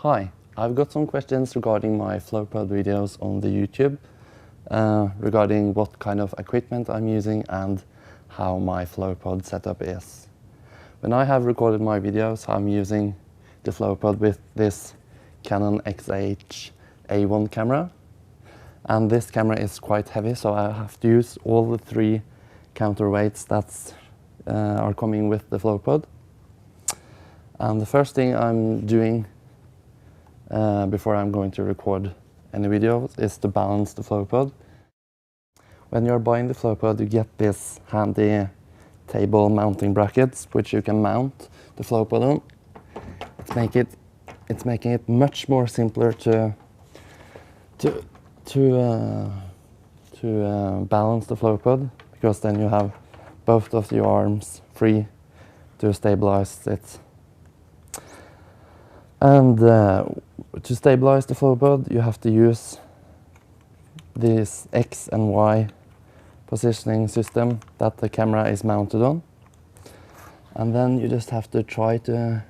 Hi, I've got some questions regarding my FlowPod videos on the YouTube, regarding what kind of equipment I'm using and how my FlowPod setup is. When I have recorded my videos, I'm using the FlowPod with this Canon XH A1 camera. And this camera is quite heavy, so I have to use all the 3 counterweights that are coming with the FlowPod. And the first thing I'm doing before I'm going to record any videos is to balance the FlowPod. When you're buying the FlowPod, you get this handy table mounting brackets which you can mount the FlowPod on. It's making it much more simpler to balance the FlowPod, because then you have both of your arms free to stabilize it. And to stabilize the FlowPod, you have to use this X and Y positioning system that the camera is mounted on. And then you just have to try to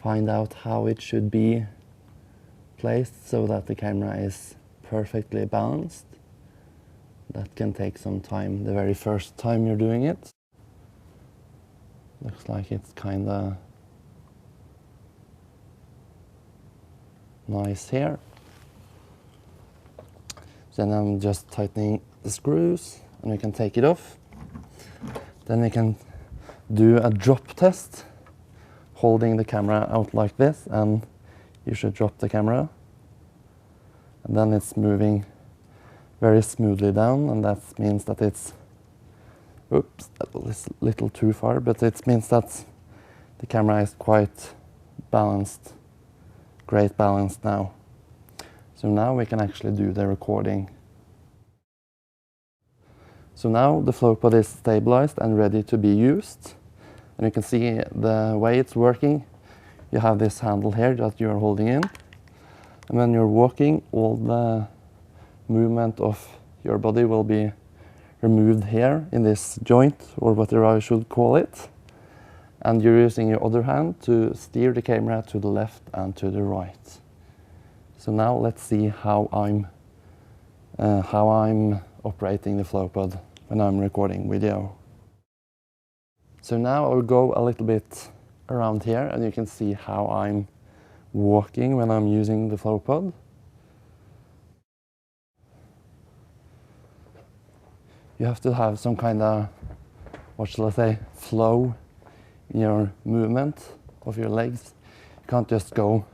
find out how it should be placed so that the camera is perfectly balanced. That can take some time the very first time you're doing it. Looks like it's kinda nice here. Then I'm just tightening the screws and we can take it off. Then we can do a drop test, holding the camera out like this, and you should drop the camera. And then it's moving very smoothly down, and that means that it's, oops, that was a little too far, but it means that the camera is quite balanced, great balance now. So now we can actually do the recording. So now the FlowPod is stabilized and ready to be used. And you can see the way it's working. You have this handle here that you're holding in. And when you're walking, all the movement of your body will be removed here in this joint, or whatever I should call it. And you're using your other hand to steer the camera to the left and to the right. So now let's see how I'm operating the FlowPod when I'm recording video. So now I'll go a little bit around here, and you can see how I'm walking when I'm using the FlowPod. You have to have some kind of, what shall I say, flow in your movement of your legs. You can't just go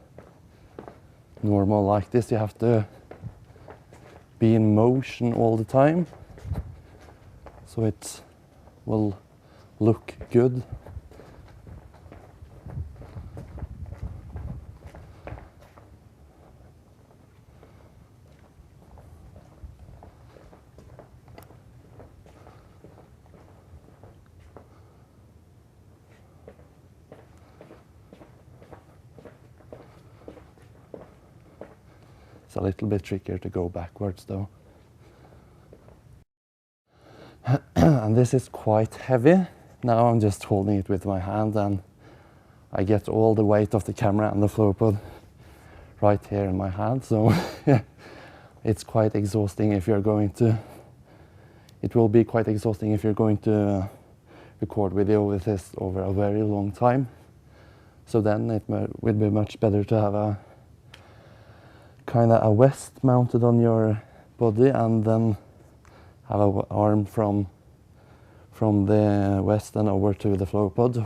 normal like this. You have to be in motion all the time, so it will look good. It's a little bit trickier to go backwards though. And this is quite heavy. Now I'm just holding it with my hand, and I get all the weight of the camera and the FlowPod right here in my hand. So it's quite exhausting if you're going to, it will be quite exhausting if you're going to record video with this over a very long time. So then it would be much better to have a kind of a vest mounted on your body, and then have an arm from the vest and over to the FlowPod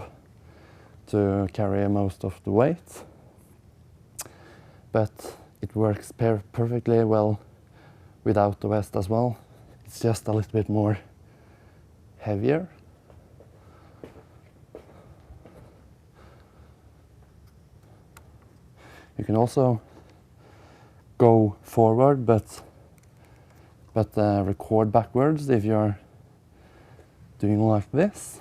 to carry most of the weight. But it works perfectly well without the vest as well. It's just a little bit more heavier. You can also go forward, but record backwards if you're doing like this.